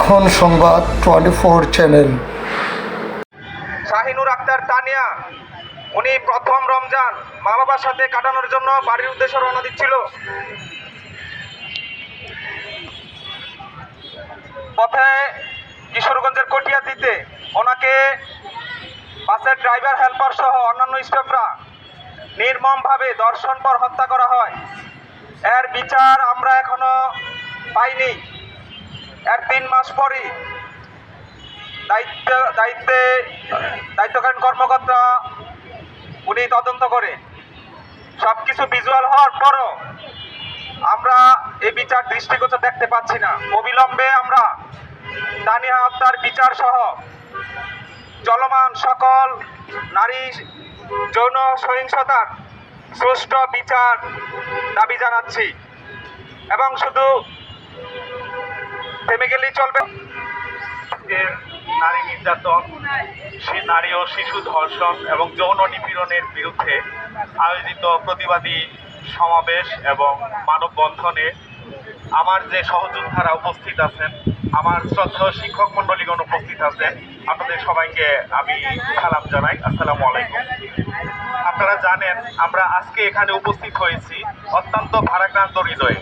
এখন সংবাদ 24 চ্যানেল। শাহিনুর আক্তার তানিয়া উনি প্রথম রমজান মা বাবার সাথে কাটানোর জন্য বাড়ির উদ্দেশ্যে রওনা দিচ্ছিল। পথে কিশোরগঞ্জের কটিয়াদিতে ওনাকে বাসের ড্রাইভার হেল্পার সহ অন্যান্য স্টাফরা নির্মমভাবে ধর্ষণ পর হত্যা করা হয়। এর বিচার আমরা এখনো পাইনি। এর 3 মাস পরই দায়িত্বকালীন কর্মকর্তা উনি তদন্ত করে সবকিছু ভিজুয়াল হওয়ার পরও আমরা এই বিচার দৃষ্টিগোচর দেখতে পাচ্ছি না। অবিলম্বে আমরা তানিয়া হত্যার বিচার সহ চলমান সকল নারী যৌন সহিংসতার সুষ্ঠু বিচার দাবি জানাচ্ছি এবং শুধু থেমে গেলেই চলবে। নারী নির্যাতন, নারী ও শিশু ধর্ষণ এবং যৌন নিপীড়নের বিরুদ্ধে আয়োজিত প্রতিবাদী সমাবেশ এবং মানববন্ধনে আমার যে সহযোদ্ধারা উপস্থিত আছেন, আমার শ্রদ্ধেয় শিক্ষক মণ্ডলীগণ উপস্থিত আছেন, আপনাদের সবাইকে আমি সালাম জানাই। আসসালামু আলাইকুম। আপনারা জানেন আমরা আজকে এখানে উপস্থিত হয়েছি অত্যন্ত ভারাক্রান্ত হৃদয়ে।